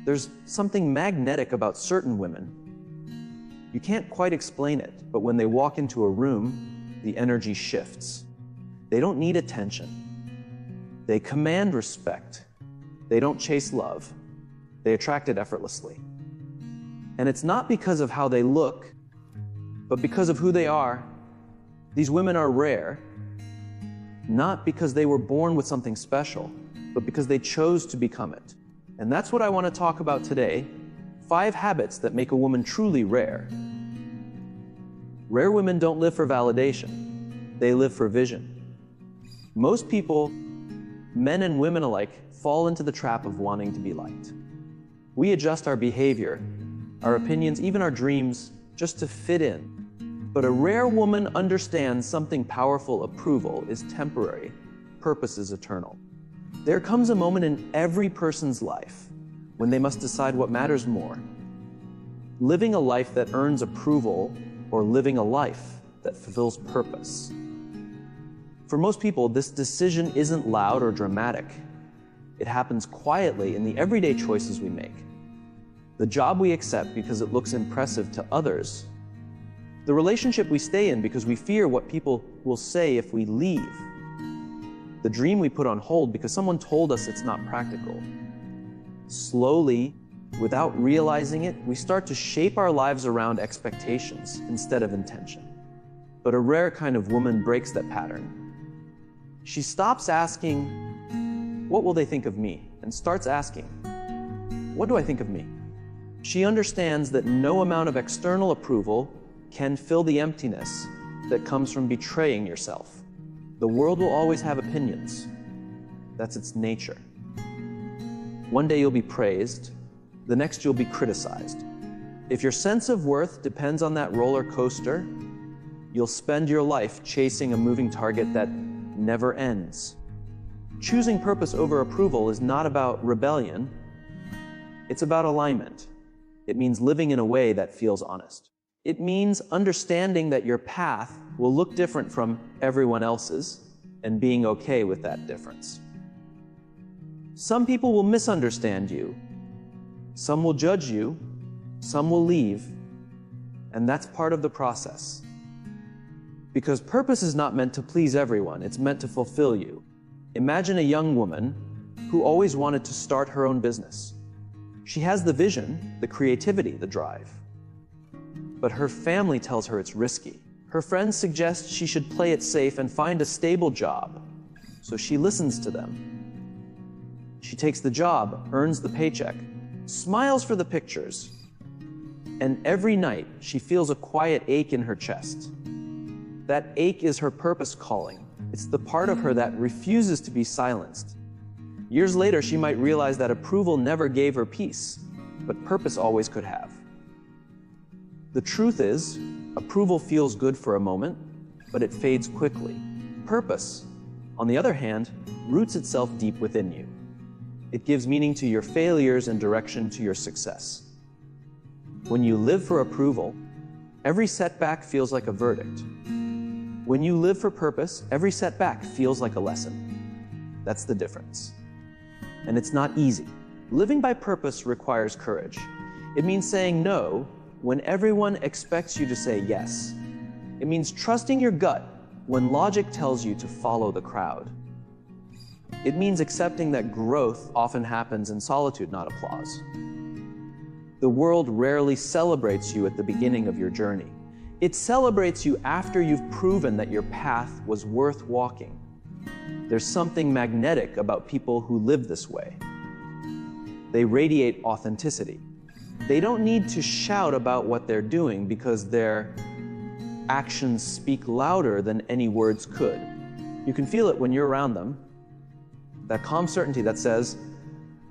There's something magnetic about certain women. You can't quite explain it, but when they walk into a room, the energy shifts. They don't need attention. They command respect. They don't chase love. They attract it effortlessly. And it's not because of how they look, but because of who they are. These women are rare, not because they were born with something special, but because they chose to become it. And that's what I want to talk about today. 5 habits that make a woman truly rare. Rare women don't live for validation. They live for vision. Most people, men and women alike, fall into the trap of wanting to be liked. We adjust our behavior, our opinions, even our dreams, just to fit in. But a rare woman understands something powerful. Approval is temporary. Purpose is eternal. There comes a moment in every person's life when they must decide what matters more: living a life that earns approval or living a life that fulfills purpose. For most people, this decision isn't loud or dramatic. It happens quietly in the everyday choices we make. The job we accept because it looks impressive to others. The relationship we stay in because we fear what people will say if we leave. The dream we put on hold because someone told us it's not practical. Slowly, without realizing it, we start to shape our lives around expectations instead of intention. But a rare kind of woman breaks that pattern. She stops asking, "What will they think of me?" and starts asking, "What do I think of me?" She understands that no amount of external approval can fill the emptiness that comes from betraying yourself. The world will always have opinions. That's its nature. One day you'll be praised, the next you'll be criticized. If your sense of worth depends on that roller coaster, you'll spend your life chasing a moving target that never ends. Choosing purpose over approval is not about rebellion. It's about alignment. It means living in a way that feels honest. It means understanding that your path will look different from everyone else's and being okay with that difference. Some people will misunderstand you. Some will judge you. Some will leave. And that's part of the process. Because purpose is not meant to please everyone. It's meant to fulfill you. Imagine a young woman who always wanted to start her own business. She has the vision, the creativity, the drive. But her family tells her it's risky. Her friends suggest she should play it safe and find a stable job. So she listens to them. She takes the job, earns the paycheck, smiles for the pictures, and every night she feels a quiet ache in her chest. That ache is her purpose calling. It's the part of her that refuses to be silenced. Years later, she might realize that approval never gave her peace, but purpose always could have. The truth is, approval feels good for a moment, but it fades quickly. Purpose, on the other hand, roots itself deep within you. It gives meaning to your failures and direction to your success. When you live for approval, every setback feels like a verdict. When you live for purpose, every setback feels like a lesson. That's the difference. And it's not easy. Living by purpose requires courage. It means saying no when everyone expects you to say yes. It means trusting your gut when logic tells you to follow the crowd. It means accepting that growth often happens in solitude, not applause. The world rarely celebrates you at the beginning of your journey. It celebrates you after you've proven that your path was worth walking. There's something magnetic about people who live this way. They radiate authenticity. They don't need to shout about what they're doing because their actions speak louder than any words could. You can feel it when you're around them. That calm certainty that says,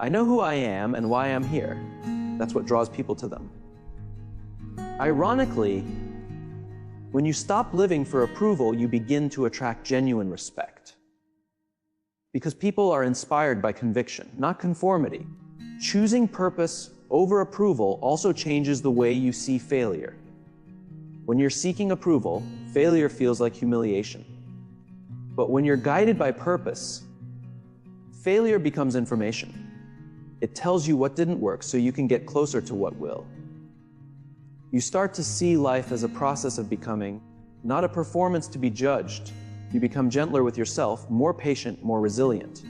"I know who I am and why I'm here." That's what draws people to them. Ironically, when you stop living for approval, you begin to attract genuine respect. Because people are inspired by conviction, not conformity. Choosing purpose over approval also changes the way you see failure. When you're seeking approval, failure feels like humiliation. But when you're guided by purpose, failure becomes information. It tells you what didn't work so you can get closer to what will. You start to see life as a process of becoming, not a performance to be judged. You become gentler with yourself, more patient, more resilient.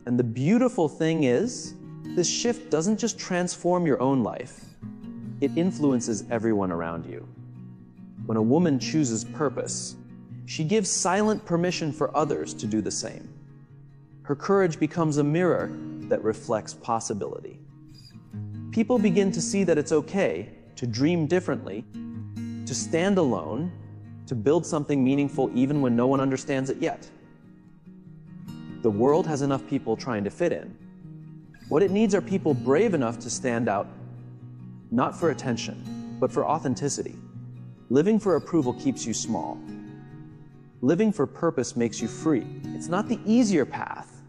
And the beautiful thing is, this shift doesn't just transform your own life, it influences everyone around you. When a woman chooses purpose, she gives silent permission for others to do the same. Her courage becomes a mirror that reflects possibility. People begin to see that it's okay to dream differently, to stand alone, to build something meaningful even when no one understands it yet. The world has enough people trying to fit in. What it needs are people brave enough to stand out, not for attention, but for authenticity. Living for approval keeps you small. Living for purpose makes you free. It's not the easier path,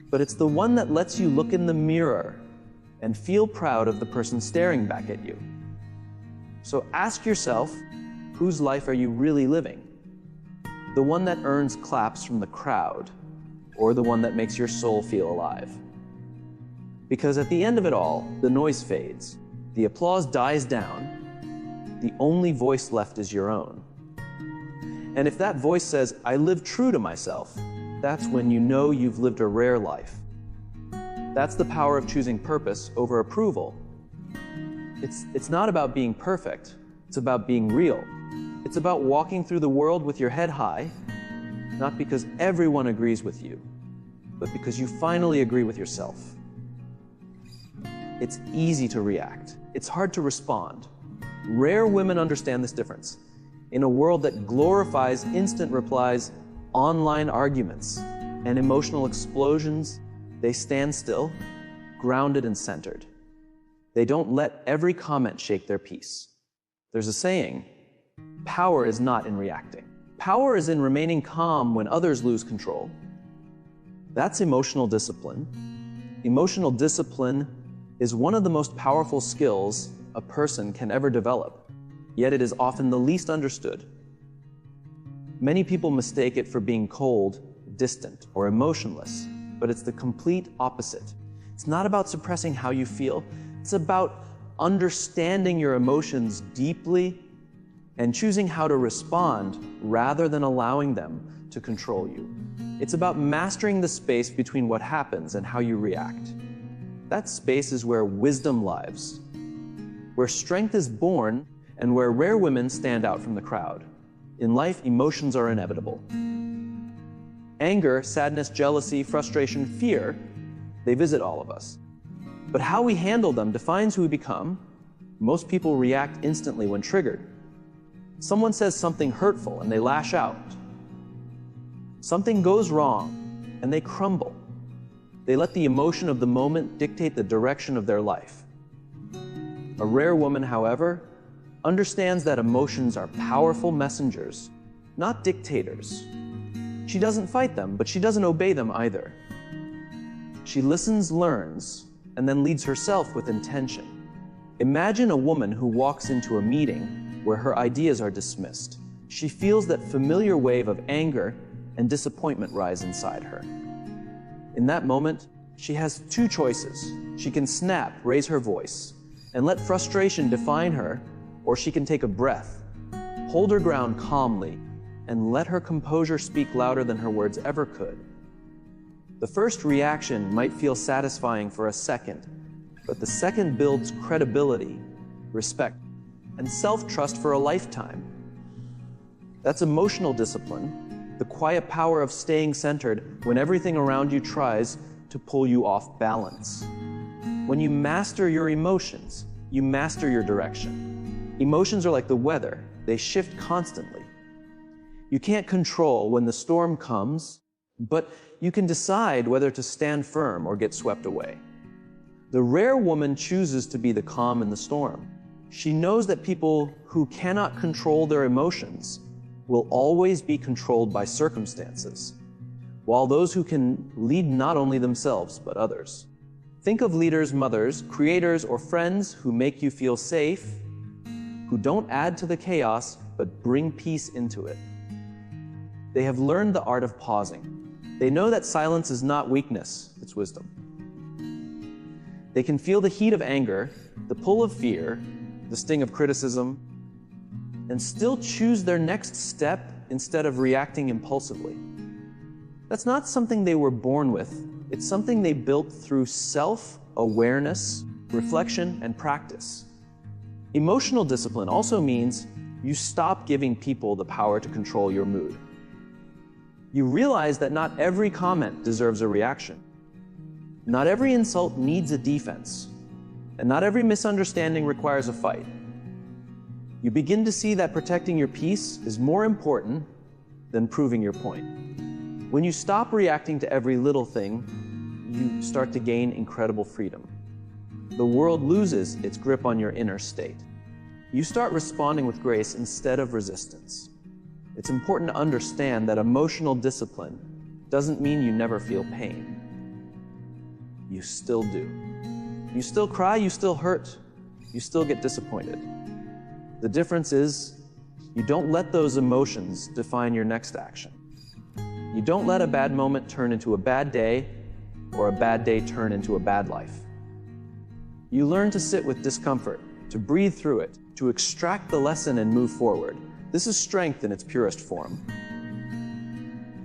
but it's the one that lets you look in the mirror and feel proud of the person staring back at you. So ask yourself, whose life are you really living? The one that earns claps from the crowd, or the one that makes your soul feel alive? Because at the end of it all, the noise fades, the applause dies down, the only voice left is your own. And if that voice says, I live true to myself, that's when you know you've lived a rare life. That's the power of choosing purpose over approval. It's not about being perfect, it's about being real. It's about walking through the world with your head high, not because everyone agrees with you, but because you finally agree with yourself. It's easy to react. It's hard to respond. Rare women understand this difference. In a world that glorifies instant replies, online arguments, and emotional explosions, they stand still, grounded and centered. They don't let every comment shake their peace. There's a saying, power is not in reacting. Power is in remaining calm when others lose control. That's emotional discipline. Emotional discipline is one of the most powerful skills a person can ever develop, yet it is often the least understood. Many people mistake it for being cold, distant, or emotionless, but it's the complete opposite. It's not about suppressing how you feel, it's about understanding your emotions deeply and choosing how to respond rather than allowing them to control you. It's about mastering the space between what happens and how you react. That space is where wisdom lives, where strength is born, and where rare women stand out from the crowd. In life, emotions are inevitable. Anger, sadness, jealousy, frustration, fear, they visit all of us. But how we handle them defines who we become. Most people react instantly when triggered. Someone says something hurtful and they lash out. Something goes wrong and they crumble. They let the emotion of the moment dictate the direction of their life. A rare woman, however, understands that emotions are powerful messengers, not dictators. She doesn't fight them, but she doesn't obey them either. She listens, learns, and then leads herself with intention. Imagine a woman who walks into a meeting where her ideas are dismissed. She feels that familiar wave of anger and disappointment rise inside her. In that moment, she has two choices. She can snap, raise her voice, and let frustration define her, or she can take a breath, hold her ground calmly, and let her composure speak louder than her words ever could. The first reaction might feel satisfying for a second, but the second builds credibility, respect, and self-trust for a lifetime. That's emotional discipline, the quiet power of staying centered when everything around you tries to pull you off balance. When you master your emotions, you master your direction. Emotions are like the weather, they shift constantly. You can't control when the storm comes, but you can decide whether to stand firm or get swept away. The rare woman chooses to be the calm in the storm. She knows that people who cannot control their emotions will always be controlled by circumstances, while those who can lead not only themselves, but others. Think of leaders, mothers, creators, or friends who make you feel safe, who don't add to the chaos, but bring peace into it. They have learned the art of pausing. They know that silence is not weakness, it's wisdom. They can feel the heat of anger, the pull of fear, the sting of criticism, and still choose their next step instead of reacting impulsively. That's not something they were born with. It's something they built through self-awareness, reflection, and practice. Emotional discipline also means you stop giving people the power to control your mood. You realize that not every comment deserves a reaction. Not every insult needs a defense, and not every misunderstanding requires a fight. You begin to see that protecting your peace is more important than proving your point. When you stop reacting to every little thing, you start to gain incredible freedom. The world loses its grip on your inner state. You start responding with grace instead of resistance. It's important to understand that emotional discipline doesn't mean you never feel pain. You still do. You still cry, you still hurt, you still get disappointed. The difference is, you don't let those emotions define your next action. You don't let a bad moment turn into a bad day, or a bad day turn into a bad life. You learn to sit with discomfort, to breathe through it, to extract the lesson and move forward. This is strength in its purest form.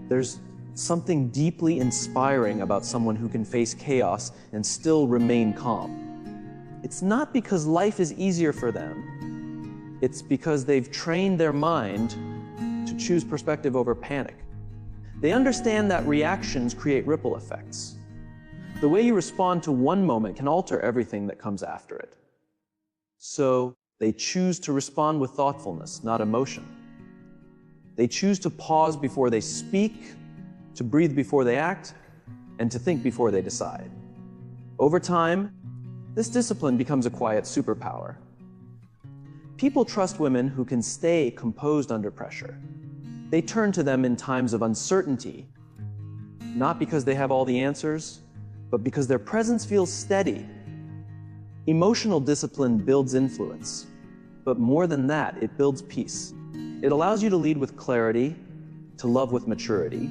There's something deeply inspiring about someone who can face chaos and still remain calm. It's not because life is easier for them. It's because they've trained their mind to choose perspective over panic. They understand that reactions create ripple effects. The way you respond to one moment can alter everything that comes after it. So they choose to respond with thoughtfulness, not emotion. They choose to pause before they speak, to breathe before they act, and to think before they decide. Over time, this discipline becomes a quiet superpower. People trust women who can stay composed under pressure. They turn to them in times of uncertainty, not because they have all the answers, but because their presence feels steady. Emotional discipline builds influence, but more than that, it builds peace. It allows you to lead with clarity, to love with maturity,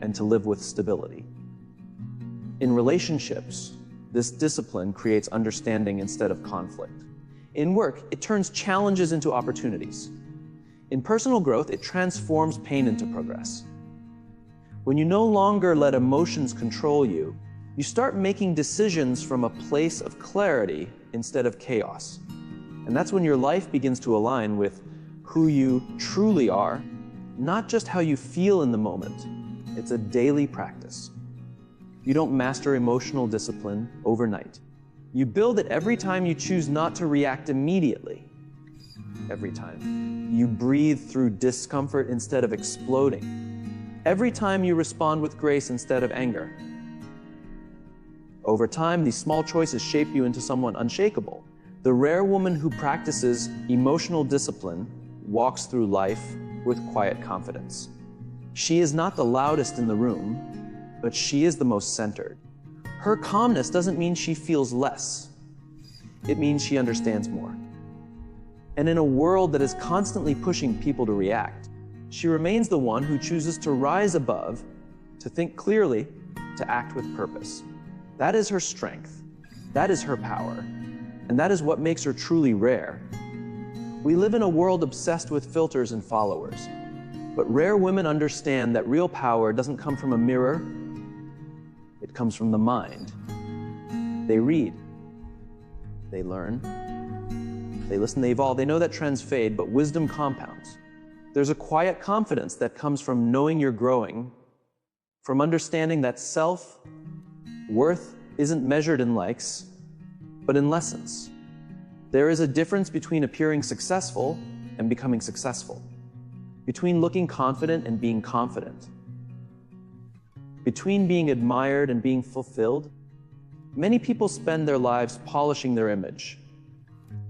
and to live with stability. In relationships, this discipline creates understanding instead of conflict. In work, it turns challenges into opportunities. In personal growth, it transforms pain into progress. When you no longer let emotions control you, you start making decisions from a place of clarity instead of chaos. And that's when your life begins to align with who you truly are, not just how you feel in the moment. It's a daily practice. You don't master emotional discipline overnight. You build it every time you choose not to react immediately. Every time. You breathe through discomfort instead of exploding. Every time you respond with grace instead of anger. Over time, these small choices shape you into someone unshakable. The rare woman who practices emotional discipline walks through life with quiet confidence. She is not the loudest in the room, but she is the most centered. Her calmness doesn't mean she feels less. It means she understands more. And in a world that is constantly pushing people to react, she remains the one who chooses to rise above, to think clearly, to act with purpose. That is her strength. That is her power. And that is what makes her truly rare. We live in a world obsessed with filters and followers. But rare women understand that real power doesn't come from a mirror. It comes from the mind. They read. They learn. They listen, they evolve. They know that trends fade, but wisdom compounds. There's a quiet confidence that comes from knowing you're growing, from understanding that self-worth isn't measured in likes, but in lessons. There is a difference between appearing successful and becoming successful, between looking confident and being confident, between being admired and being fulfilled. Many people spend their lives polishing their image,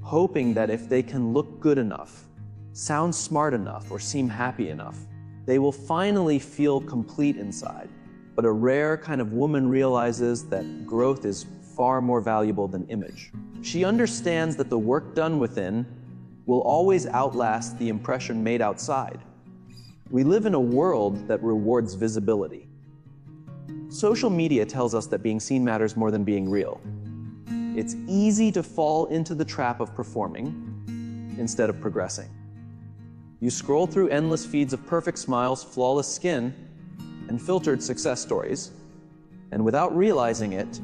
hoping that if they can look good enough, sound smart enough, or seem happy enough, they will finally feel complete inside. But a rare kind of woman realizes that growth is far more valuable than image. She understands that the work done within will always outlast the impression made outside. We live in a world that rewards visibility. Social media tells us that being seen matters more than being real. It's easy to fall into the trap of performing instead of progressing. You scroll through endless feeds of perfect smiles, flawless skin, and filtered success stories, and without realizing it,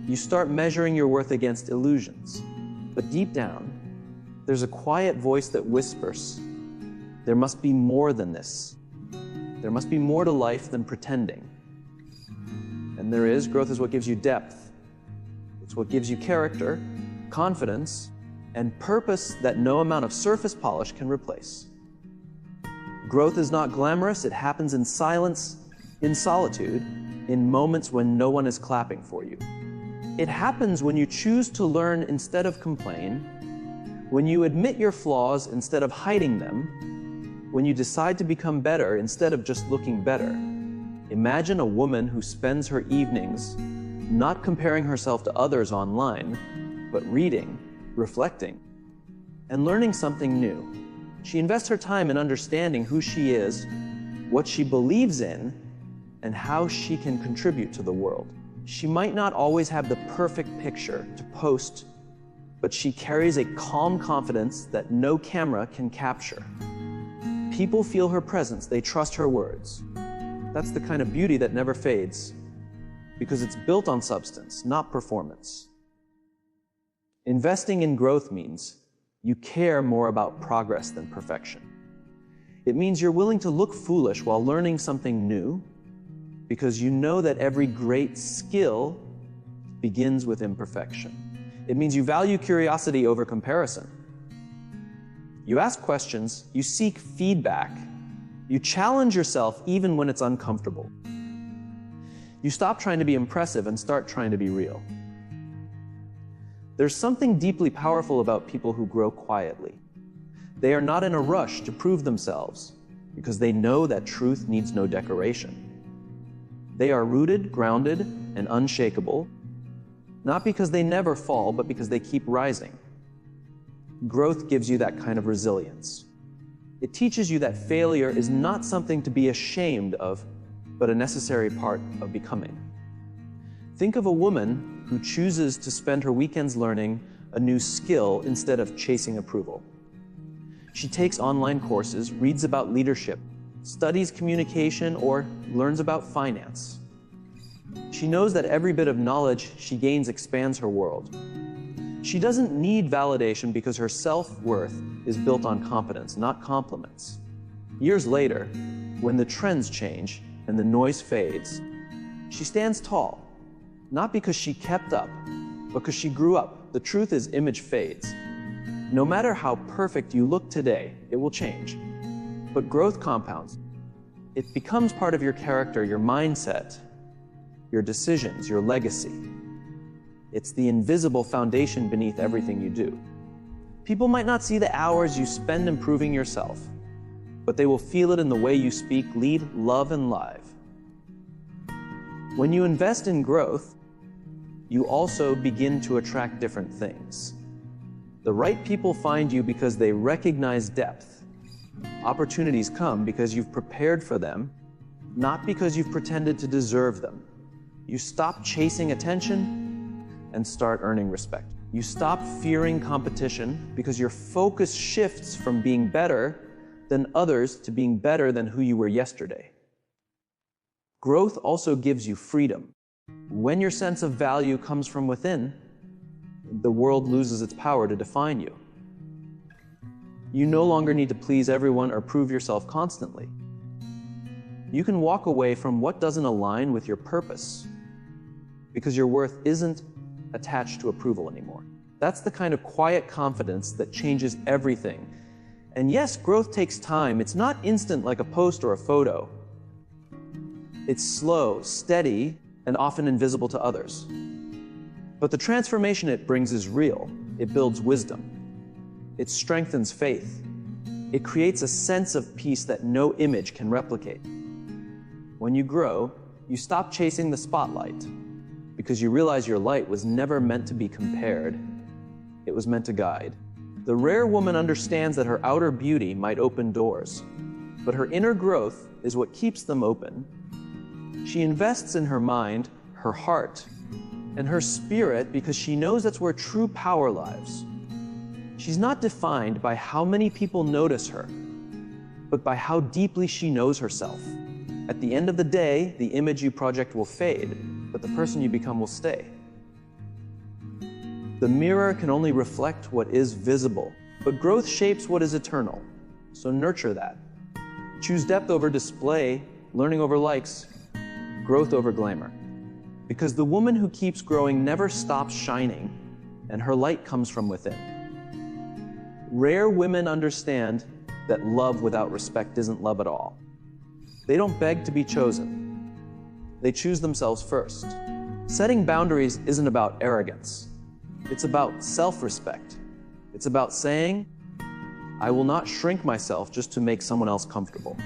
you start measuring your worth against illusions. But deep down, there's a quiet voice that whispers, there must be more than this. There must be more to life than pretending. And there is. Growth is what gives you depth. It's what gives you character, confidence, and purpose that no amount of surface polish can replace. Growth is not glamorous. It happens in silence, in solitude, in moments when no one is clapping for you. It happens when you choose to learn instead of complain, when you admit your flaws instead of hiding them, when you decide to become better instead of just looking better. Imagine a woman who spends her evenings not comparing herself to others online, but reading, reflecting, and learning something new. She invests her time in understanding who she is, what she believes in, and how she can contribute to the world. She might not always have the perfect picture to post, but she carries a calm confidence that no camera can capture. People feel her presence, they trust her words. That's the kind of beauty that never fades, because it's built on substance, not performance. Investing in growth means you care more about progress than perfection. It means you're willing to look foolish while learning something new, because you know that every great skill begins with imperfection. It means you value curiosity over comparison. You ask questions, you seek feedback, you challenge yourself even when it's uncomfortable. You stop trying to be impressive and start trying to be real. There's something deeply powerful about people who grow quietly. They are not in a rush to prove themselves because they know that truth needs no decoration. They are rooted, grounded, and unshakable, not because they never fall, but because they keep rising. Growth gives you that kind of resilience. It teaches you that failure is not something to be ashamed of, but a necessary part of becoming. Think of a woman who chooses to spend her weekends learning a new skill instead of chasing approval. She takes online courses, reads about leadership, studies communication, or learns about finance. She knows that every bit of knowledge she gains expands her world. She doesn't need validation because her self-worth is built on competence, not compliments. Years later, when the trends change and the noise fades, she stands tall, not because she kept up, but because she grew up. The truth is, image fades. No matter how perfect you look today, it will change. But growth compounds. It becomes part of your character, your mindset, your decisions, your legacy. It's the invisible foundation beneath everything you do. People might not see the hours you spend improving yourself, but they will feel it in the way you speak, lead, love, and live. When you invest in growth, you also begin to attract different things. The right people find you because they recognize depth. Opportunities come because you've prepared for them, not because you've pretended to deserve them. You stop chasing attention and start earning respect. You stop fearing competition because your focus shifts from being better than others to being better than who you were yesterday. Growth also gives you freedom. When your sense of value comes from within, the world loses its power to define you. You no longer need to please everyone or prove yourself constantly. You can walk away from what doesn't align with your purpose because your worth isn't attached to approval anymore. That's the kind of quiet confidence that changes everything. And yes, growth takes time. It's not instant like a post or a photo. It's slow, steady, and often invisible to others. But the transformation it brings is real. It builds wisdom. It strengthens faith. It creates a sense of peace that no image can replicate. When you grow, you stop chasing the spotlight because you realize your light was never meant to be compared. It was meant to guide. The rare woman understands that her outer beauty might open doors, but her inner growth is what keeps them open. She invests in her mind, her heart, and her spirit because she knows that's where true power lies. She's not defined by how many people notice her, but by how deeply she knows herself. At the end of the day, the image you project will fade, but the person you become will stay. The mirror can only reflect what is visible, but growth shapes what is eternal. So nurture that. Choose depth over display, learning over likes, growth over glamour. Because the woman who keeps growing never stops shining, and her light comes from within. Rare women understand that love without respect isn't love at all. They don't beg to be chosen. They choose themselves first. Setting boundaries isn't about arrogance. It's about self-respect. It's about saying, I will not shrink myself just to make someone else comfortable.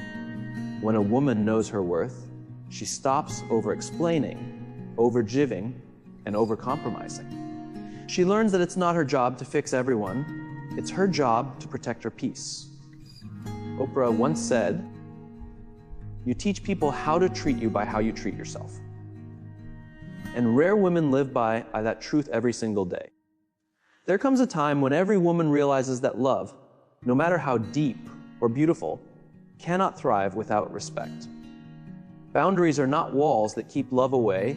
When a woman knows her worth, she stops over-explaining, over-giving, and over-compromising. She learns that it's not her job to fix everyone. It's her job to protect her peace. Oprah once said, "You teach people how to treat you by how you treat yourself." And rare women live by that truth every single day. There comes a time when every woman realizes that love, no matter how deep or beautiful, cannot thrive without respect. Boundaries are not walls that keep love away.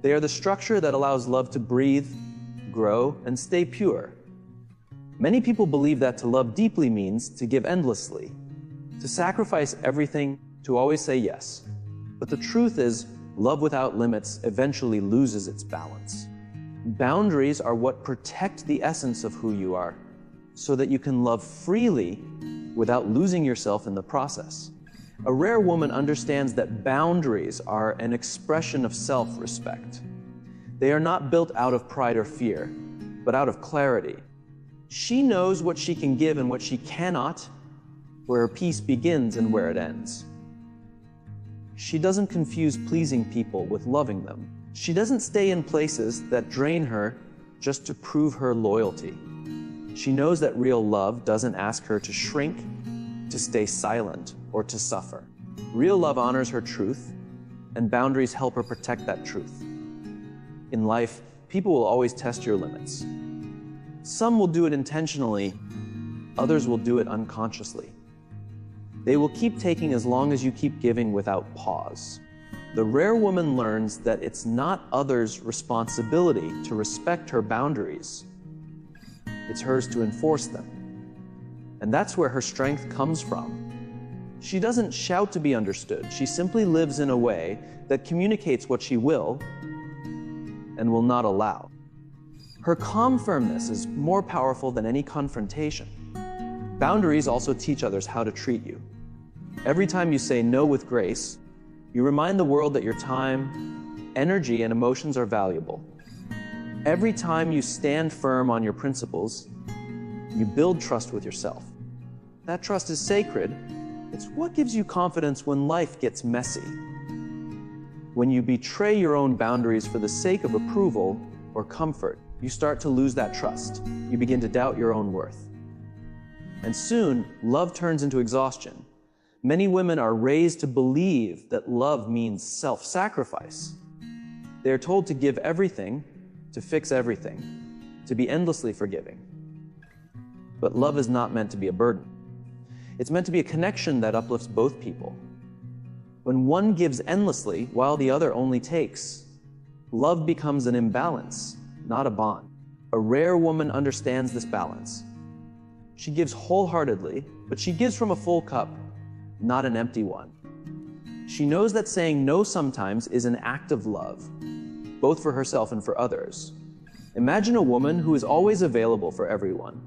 They are the structure that allows love to breathe, grow, and stay pure. Many people believe that to love deeply means to give endlessly, to sacrifice everything, to always say yes. But the truth is, love without limits eventually loses its balance. Boundaries are what protect the essence of who you are, so that you can love freely without losing yourself in the process. A rare woman understands that boundaries are an expression of self-respect. They are not built out of pride or fear, but out of clarity. She knows what she can give and what she cannot, where her peace begins and where it ends. She doesn't confuse pleasing people with loving them. She doesn't stay in places that drain her just to prove her loyalty. She knows that real love doesn't ask her to shrink, to stay silent, or to suffer. Real love honors her truth, and boundaries help her protect that truth. In life, people will always test your limits. Some will do it intentionally, others will do it unconsciously. They will keep taking as long as you keep giving without pause. The rare woman learns that it's not others' responsibility to respect her boundaries. It's hers to enforce them. And that's where her strength comes from. She doesn't shout to be understood. She simply lives in a way that communicates what she will and will not allow. Her calm firmness is more powerful than any confrontation. Boundaries also teach others how to treat you. Every time you say no with grace, you remind the world that your time, energy, and emotions are valuable. Every time you stand firm on your principles, you build trust with yourself. That trust is sacred. It's what gives you confidence when life gets messy. When you betray your own boundaries for the sake of approval or comfort, you start to lose that trust. You begin to doubt your own worth. And soon, love turns into exhaustion. Many women are raised to believe that love means self-sacrifice. They are told to give everything, to fix everything, to be endlessly forgiving. But love is not meant to be a burden. It's meant to be a connection that uplifts both people. When one gives endlessly while the other only takes, love becomes an imbalance, not a bond. A rare woman understands this balance. She gives wholeheartedly, but she gives from a full cup, not an empty one. She knows that saying no sometimes is an act of love, both for herself and for others. Imagine a woman who is always available for everyone.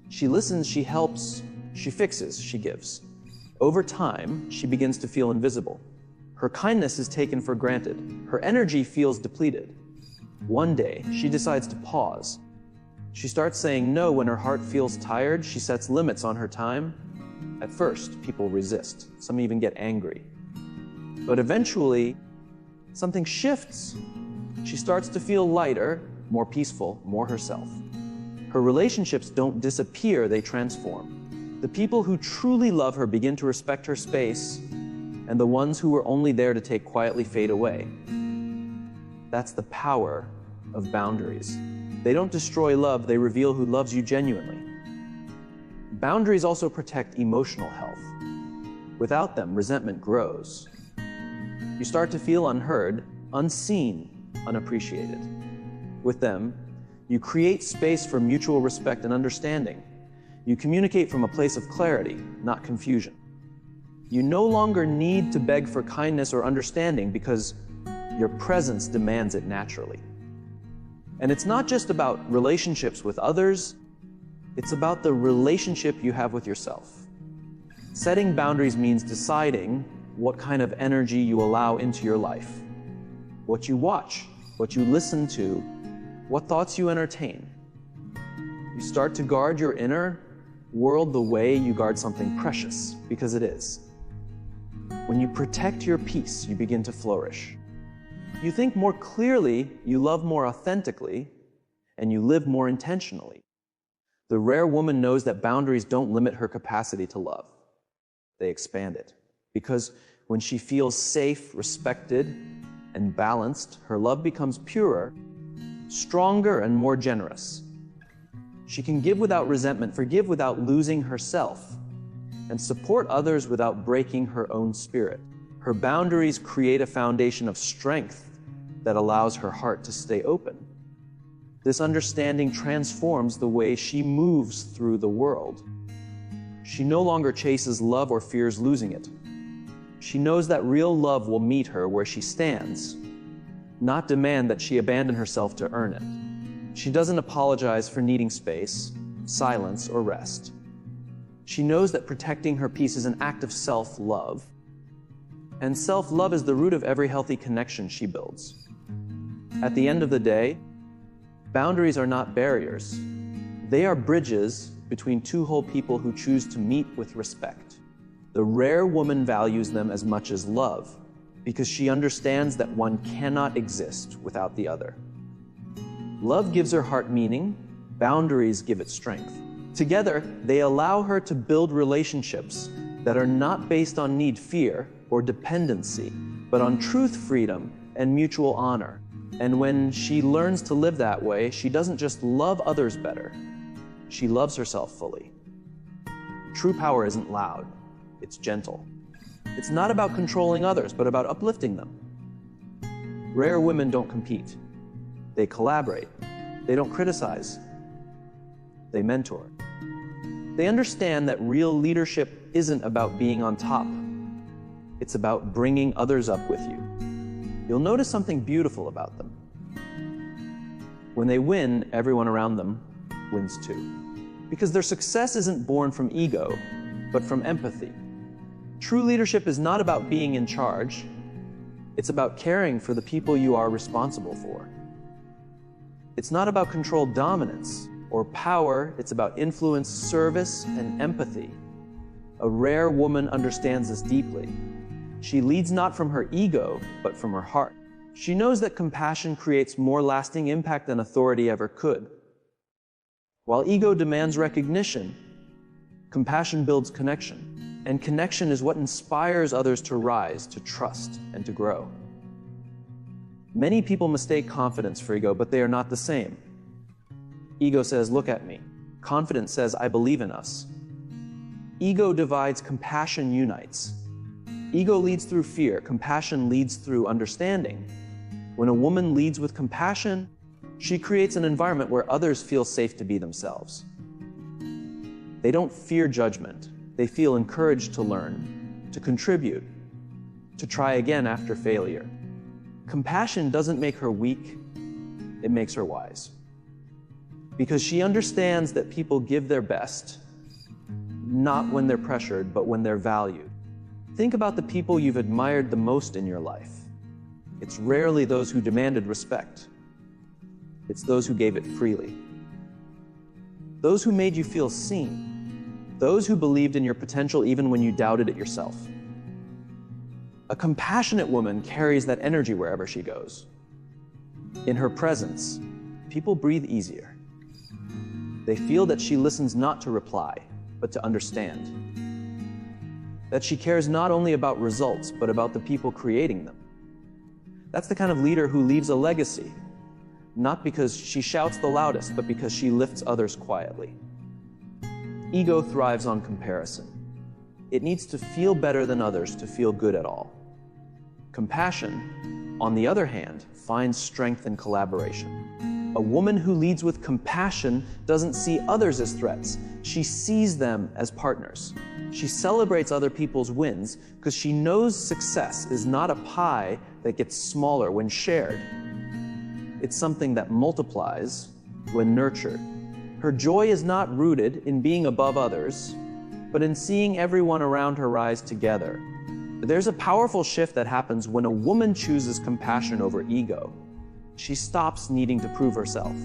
She listens, she helps, she fixes, she gives. Over time, she begins to feel invisible. Her kindness is taken for granted. Her energy feels depleted. One day, she decides to pause. She starts saying no when her heart feels tired. She sets limits on her time. At first, people resist. Some even get angry. But eventually, something shifts. She starts to feel lighter, more peaceful, more herself. Her relationships don't disappear, they transform. The people who truly love her begin to respect her space, and the ones who were only there to take quietly fade away. That's the power of boundaries. They don't destroy love, they reveal who loves you genuinely. Boundaries also protect emotional health. Without them, resentment grows. You start to feel unheard, unseen, unappreciated. With them, you create space for mutual respect and understanding. You communicate from a place of clarity, not confusion. You no longer need to beg for kindness or understanding because your presence demands it naturally. And it's not just about relationships with others, it's about the relationship you have with yourself. Setting boundaries means deciding what kind of energy you allow into your life, what you watch, what you listen to, what thoughts you entertain. You start to guard your inner world the way you guard something precious, because it is. When you protect your peace, you begin to flourish. You think more clearly, you love more authentically, and you live more intentionally. The rare woman knows that boundaries don't limit her capacity to love. They expand it. Because when she feels safe, respected, and balanced, her love becomes purer, stronger, and more generous. She can give without resentment, forgive without losing herself, and support others without breaking her own spirit. Her boundaries create a foundation of strength that allows her heart to stay open. This understanding transforms the way she moves through the world. She no longer chases love or fears losing it. She knows that real love will meet her where she stands, not demand that she abandon herself to earn it. She doesn't apologize for needing space, silence, or rest. She knows that protecting her peace is an act of self-love, and self-love is the root of every healthy connection she builds. At the end of the day, boundaries are not barriers. They are bridges between two whole people who choose to meet with respect. The rare woman values them as much as love because she understands that one cannot exist without the other. Love gives her heart meaning, boundaries give it strength. Together, they allow her to build relationships that are not based on need, fear, or dependency, but on truth, freedom, and mutual honor. And when she learns to live that way, she doesn't just love others better, she loves herself fully. True power isn't loud, it's gentle. It's not about controlling others, but about uplifting them. Rare women don't compete. They collaborate. They don't criticize. They mentor. They understand that real leadership isn't about being on top. It's about bringing others up with you. You'll notice something beautiful about them. When they win, everyone around them wins too. Because their success isn't born from ego, but from empathy. True leadership is not about being in charge. It's about caring for the people you are responsible for. It's not about controlled dominance or power. It's about influence, service, and empathy. A rare woman understands this deeply. She leads not from her ego, but from her heart. She knows that compassion creates more lasting impact than authority ever could. While ego demands recognition, compassion builds connection. And connection is what inspires others to rise, to trust, and to grow. Many people mistake confidence for ego, but they are not the same. Ego says, "Look at me." Confidence says, "I believe in us." Ego divides, compassion unites. Ego leads through fear, compassion leads through understanding. When a woman leads with compassion, she creates an environment where others feel safe to be themselves. They don't fear judgment. They feel encouraged to learn, to contribute, to try again after failure. Compassion doesn't make her weak, it makes her wise. Because she understands that people give their best, not when they're pressured, but when they're valued. Think about the people you've admired the most in your life. It's rarely those who demanded respect. It's those who gave it freely. Those who made you feel seen. Those who believed in your potential even when you doubted it yourself. A compassionate woman carries that energy wherever she goes. In her presence, people breathe easier. They feel that she listens not to reply, but to understand. That she cares not only about results, but about the people creating them. That's the kind of leader who leaves a legacy, not because she shouts the loudest, but because she lifts others quietly. Ego thrives on comparison. It needs to feel better than others to feel good at all. Compassion, on the other hand, finds strength in collaboration. A woman who leads with compassion doesn't see others as threats. She sees them as partners. She celebrates other people's wins because she knows success is not a pie that gets smaller when shared. It's something that multiplies when nurtured. Her joy is not rooted in being above others, but in seeing everyone around her rise together. There's a powerful shift that happens when a woman chooses compassion over ego. She stops needing to prove herself.